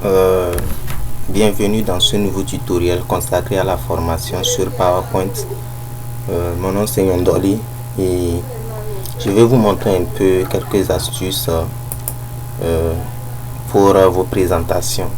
Euh, Bienvenue dans ce nouveau tutoriel consacré à la formation sur PowerPoint. Mon nom c'est Yondoli et je vais vous montrer un peu quelques astuces pour vos présentations.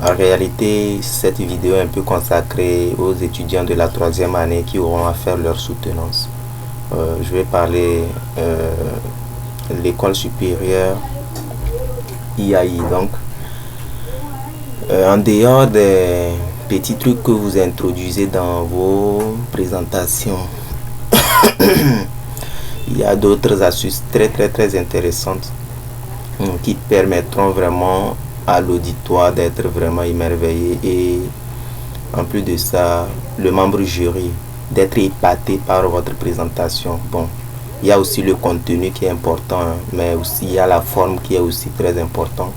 En réalité, cette vidéo est un peu consacrée aux étudiants de la troisième année qui auront à faire leur soutenance. Je vais parler de l'école supérieure IAI. Donc, en dehors des petits trucs que vous introduisez dans vos présentations, il y a d'autres astuces très intéressantes qui permettront vraiment à l'auditoire d'être vraiment émerveillé, et en plus de ça, le membre jury d'être épaté par votre présentation. Bon, il y a aussi le contenu qui est important, mais aussi il y a la forme qui est aussi très important.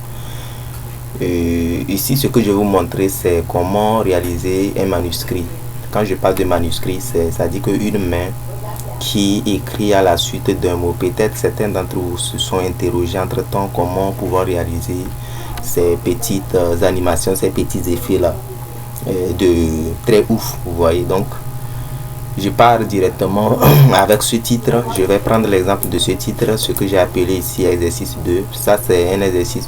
Ici, ce que je vais vous montrer, c'est comment réaliser un manuscrit. Quand je parle de manuscrit, ça dit qu'une main qui écrit à la suite d'un mot. Peut-être certains d'entre vous se sont interrogés entre temps comment pouvoir réaliser ces petites animations, ces petits effets là de très ouf, vous voyez. Donc je pars directement avec ce titre. Je vais prendre l'exemple de ce titre, ce que j'ai appelé ici exercice 2. Ça, c'est un exercice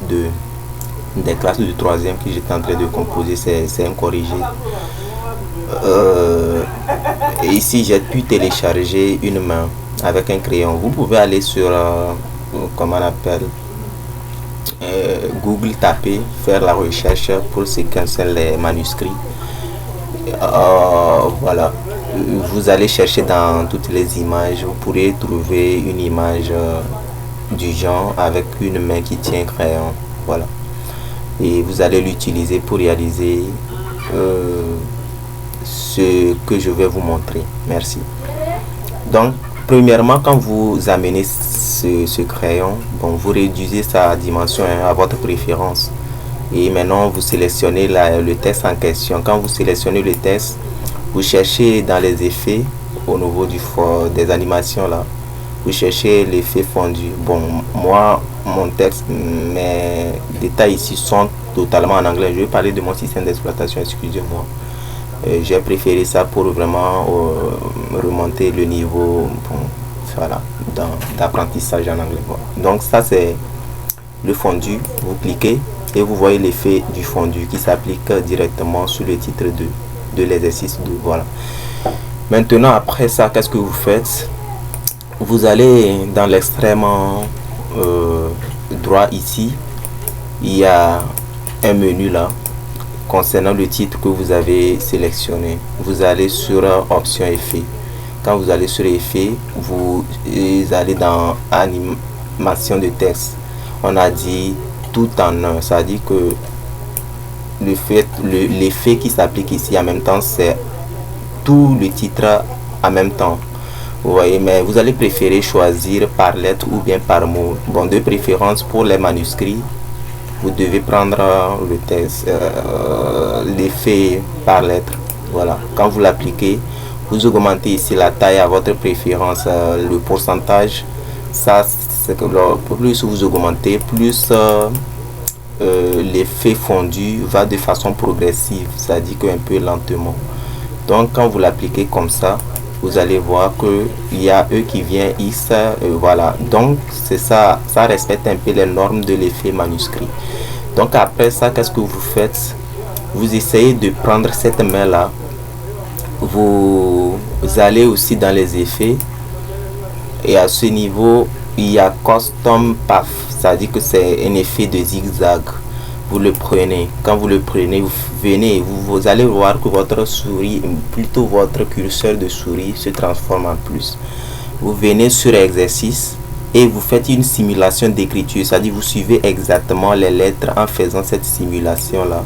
des classes de troisième que j'étais en train de composer. C'est un corrigé. Et ici j'ai pu télécharger une main avec un crayon. Vous pouvez aller sur comment on appelle Google, taper, faire la recherche pour ce qui concerne les manuscrits. Voilà, vous allez chercher dans toutes les images, vous pourrez trouver une image du genre avec une main qui tient un crayon. Voilà, et vous allez l'utiliser pour réaliser ce que je vais vous montrer. Merci. Donc premièrement, quand vous amenez ce crayon, bon, vous réduisez sa dimension à votre préférence, et maintenant vous sélectionnez le texte en question. Quand vous sélectionnez le texte, vous cherchez dans les effets au niveau des animations là, vous cherchez l'effet fondu. Bon, moi mon texte, mes détails ici sont totalement en anglais. Je vais parler de mon système d'exploitation, excusez-moi. J'ai préféré ça pour vraiment remonter le niveau, bon, voilà, d'apprentissage en anglais. Voilà. Donc ça, c'est le fondu. Vous cliquez et vous voyez l'effet du fondu qui s'applique directement sur le titre de l'exercice 2. Voilà. Maintenant, après ça, qu'est-ce que vous faites? Vous allez dans l'extrême droit ici. Il y a un menu là concernant le titre que vous avez sélectionné. Vous allez sur option effet. Quand vous allez sur effet, vous allez dans animation de texte. On a dit tout en un. Ça dit que l'effet qui s'applique ici en même temps, c'est tout le titre en même temps. Vous voyez, mais vous allez préférer choisir par lettre ou bien par mot. Bon, de préférence pour les manuscrits, vous devez prendre le texte, l'effet par lettre. Voilà. Quand vous l'appliquez, vous augmentez ici la taille à votre préférence, le pourcentage. Ça, c'est que plus vous augmentez, plus l'effet fondu va de façon progressive, c'est-à-dire qu'un peu lentement. Donc, quand vous l'appliquez comme ça, vous allez voir que il y a E qui vient X, voilà. Donc c'est ça, ça respecte un peu les normes de l'effet manuscrit. Donc après ça, qu'est-ce que vous faites? Vous essayez de prendre cette main là, vous allez aussi dans les effets, et à ce niveau il y a custom path, ça dit que c'est un effet de zigzag. Vous le prenez, quand vous le prenez, vous venez, vous allez voir que votre souris, plutôt votre curseur de souris se transforme en plus. Vous venez sur exercice et vous faites une simulation d'écriture, c'est-à-dire vous suivez exactement les lettres en faisant cette simulation là,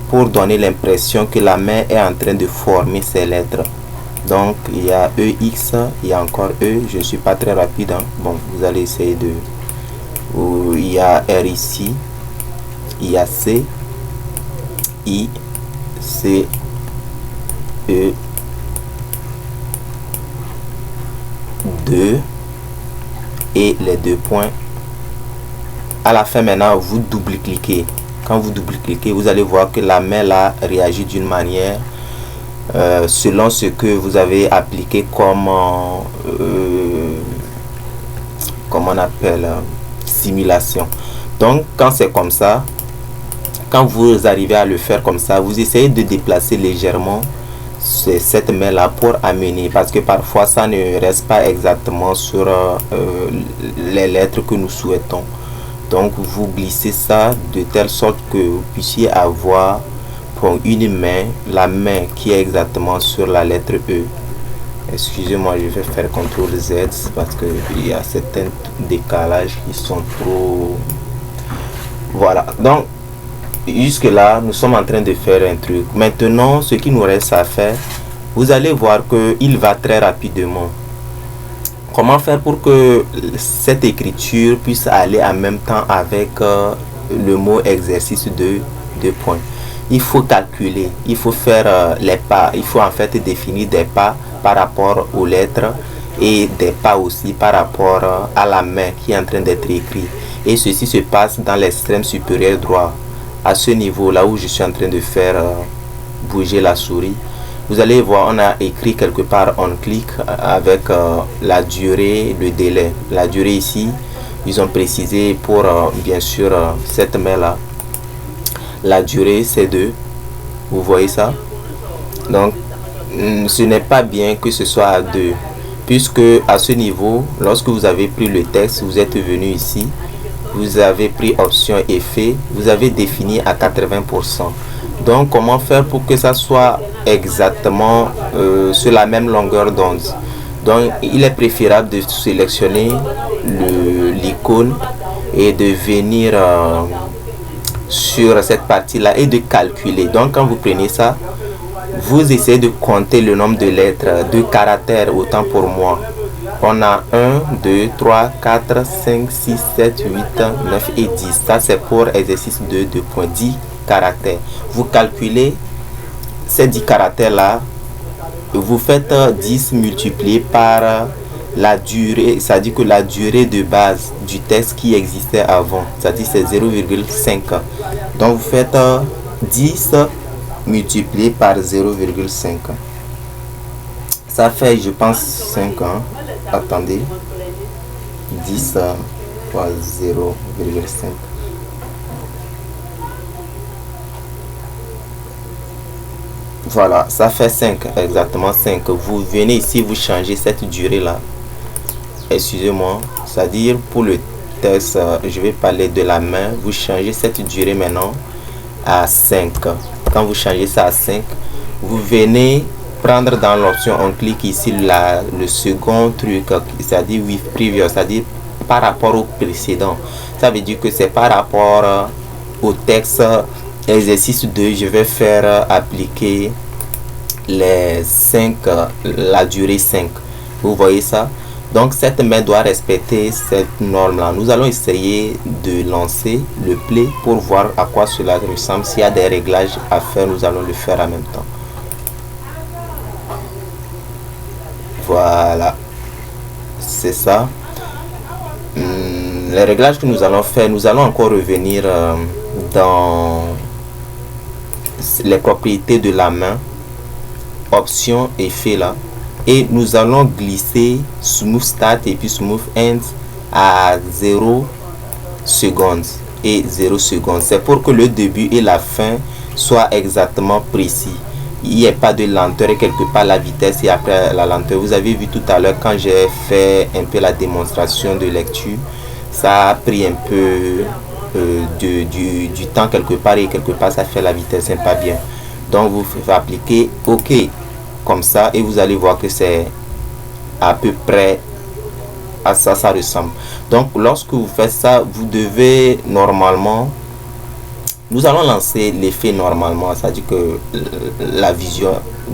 pour donner l'impression que la main est en train de former ces lettres. Donc il y a EX, il y a encore E, je ne suis pas très rapide, hein. Bon, vous allez essayer de... il y a R ici, il y a C, I, C, E, 2 et les deux points. À la fin, maintenant, vous double-cliquez. quand vous double-cliquez, vous allez voir que la main là réagit d'une manière selon ce que vous avez appliqué comme comment on appelle simulation. Donc quand c'est comme ça, quand vous arrivez à le faire comme ça, vous essayez de déplacer légèrement cette main là pour amener, parce que parfois ça ne reste pas exactement sur les lettres que nous souhaitons. Donc vous glissez ça de telle sorte que vous puissiez avoir pour une main, la main qui est exactement sur la lettre E. Excusez-moi, je vais faire CTRL Z parce qu'il y a certains décalages qui sont trop... Voilà, donc jusque là nous sommes en train de faire un truc. Maintenant ce qui nous reste à faire, vous allez voir que il va très rapidement. Comment faire pour que cette écriture puisse aller en même temps avec le mot exercice de 2 points? Il faut calculer, il faut faire les pas, il faut en fait définir des pas par rapport aux lettres et des pas aussi par rapport à la main qui est en train d'être écrite. Et ceci se passe dans l'extrême supérieur droit. À ce niveau là où je suis en train de faire bouger la souris, vous allez voir, on a écrit quelque part on click avec la durée, le délai. La durée ici, ils ont précisé pour bien sûr cette main là, la durée c'est 2. Vous voyez ça? Donc ce n'est pas bien que ce soit à 2, puisque à ce niveau, lorsque vous avez pris le texte, vous êtes venu ici, vous avez pris option effet, vous avez défini à 80%. Donc comment faire pour que ça soit exactement sur la même longueur d'onde? Donc il est préférable de sélectionner l'icône et de venir sur cette partie là et de calculer. Donc quand vous prenez ça, vous essayez de compter le nombre de lettres, de caractères, autant pour moi. On a 1, 2, 3, 4, 5, 6, 7, 8, 9 et 10. Ça c'est pour exercice de 2.10 caractères. Vous calculez ces 10 caractères là, vous faites 10 multiplié par la durée, c'est-à-dire que la durée de base du texte qui existait avant, c'est-à-dire c'est 0,5. Donc vous faites 10 multiplié par 0,5. Ça fait, je pense, 5 ans. Attendez, 10 fois 0,5. Voilà, ça fait 5, exactement 5. Vous venez ici, vous changez cette durée là. Excusez-moi, c'est-à-dire pour le test, je vais parler de la main. Vous changez cette durée maintenant à 5. Quand vous changez ça à 5, vous venez prendre dans l'option, on clique ici le second truc, c'est-à-dire with previous, c'est-à-dire par rapport au précédent. Ça veut dire que c'est par rapport au texte exercice 2, je vais faire appliquer les 5, la durée 5. Vous voyez ça? Donc cette main doit respecter cette norme là. Nous allons essayer de lancer le play pour voir à quoi cela ressemble. S'il y a des réglages à faire, nous allons le faire en même temps. Voilà, c'est ça. Les réglages que nous allons faire, nous allons encore revenir dans les propriétés de la main, option effet là, et nous allons glisser smooth start et puis smooth end à 0 secondes et 0 secondes. C'est pour que le début et la fin soient exactement précis. Il n'y a pas de lenteur et quelque part la vitesse et après la lenteur. Vous avez vu tout à l'heure quand j'ai fait un peu la démonstration de lecture, ça a pris un peu du temps quelque part et quelque part ça fait la vitesse c'est pas bien. Donc vous faites appliquer OK comme ça et vous allez voir que c'est à peu près à ça ressemble. Donc lorsque vous faites ça, vous devez normalement, nous allons lancer l'effet normalement, c'est-à-dire que la vision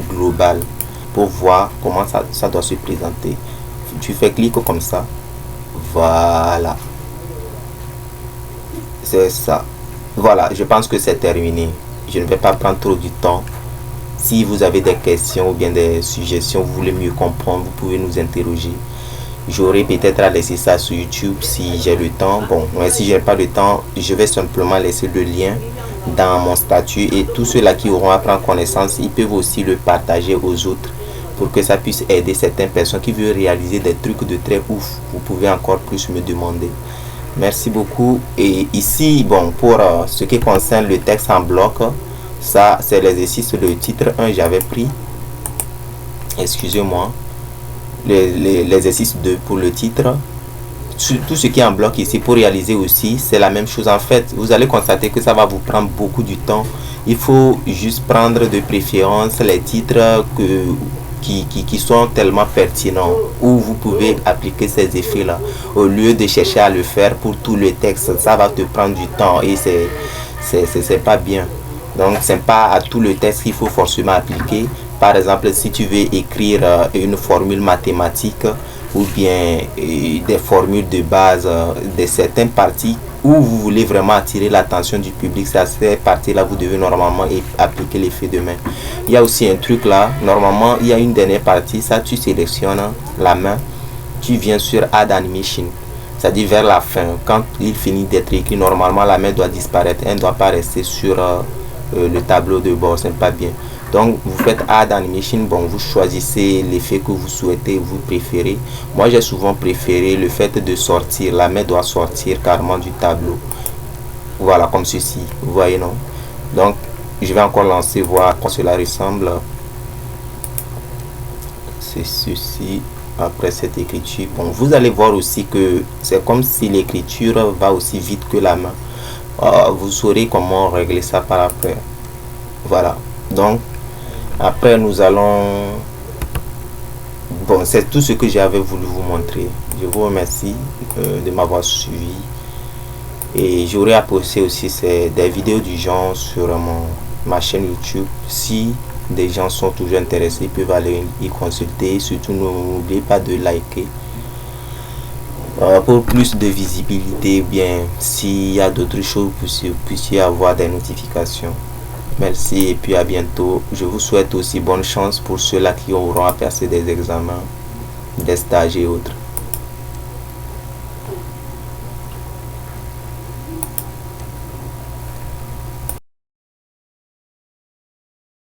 globale pour voir comment ça doit se présenter. Tu fais clic comme ça, voilà, c'est ça. Voilà, je pense que c'est terminé. Je ne vais pas prendre trop du temps. Si vous avez des questions ou bien des suggestions, vous voulez mieux comprendre, vous pouvez nous interroger. J'aurai peut-être à laisser ça sur YouTube si j'ai le temps. Bon, si j'ai pas le temps, je vais simplement laisser le lien dans mon statut, et tous ceux-là qui auront à prendre connaissance, ils peuvent aussi le partager aux autres pour que ça puisse aider certaines personnes qui veulent réaliser des trucs de très ouf. Vous pouvez encore plus me demander. Merci beaucoup. Et ici, bon, pour ce qui concerne le texte en bloc, ça c'est l'exercice, le titre 1 j'avais pris. Excusez-moi. L'exercice 2 pour le titre. Tout ce qui est en bloc ici pour réaliser aussi, c'est la même chose. En fait, vous allez constater que ça va vous prendre beaucoup du temps. Il faut juste prendre de préférence les titres qui sont tellement pertinents, où vous pouvez appliquer ces effets-là, au lieu de chercher à le faire pour tout le texte. Ça va te prendre du temps et c'est pas bien. Donc, c'est pas à tout le texte qu'il faut forcément appliquer. Par exemple, si tu veux écrire une formule mathématique ou bien des formules de base de certaines parties où vous voulez vraiment attirer l'attention du public, c'est à cette partie-là vous devez normalement appliquer l'effet de main. Il y a aussi un truc là, normalement il y a une dernière partie, ça tu sélectionnes la main, tu viens sur Add Animation, c'est-à-dire vers la fin, quand il finit d'être écrit, normalement la main doit disparaître, elle ne doit pas rester sur le tableau de bord, c'est pas bien. Donc vous faites Add Animation, bon, vous choisissez l'effet que vous souhaitez, vous préférez. Moi j'ai souvent préféré le fait de sortir, la main doit sortir carrément du tableau. Voilà, comme ceci, vous voyez, non? Donc je vais encore lancer, voir à quoi cela ressemble. C'est ceci, après cette écriture. Bon, vous allez voir aussi que c'est comme si l'écriture va aussi vite que la main. Vous saurez comment régler ça par après. Voilà, donc après nous allons, bon, c'est tout ce que j'avais voulu vous montrer. Je vous remercie de m'avoir suivi, et j'aurai apprécié aussi des vidéos du genre sur ma chaîne YouTube. Si des gens sont toujours intéressés, ils peuvent aller y consulter. Surtout n'oubliez pas de liker pour plus de visibilité, bien s'il y a d'autres choses, vous puissiez avoir des notifications. Merci et puis à bientôt. Je vous souhaite aussi bonne chance pour ceux-là qui auront à passer des examens, des stages et autres.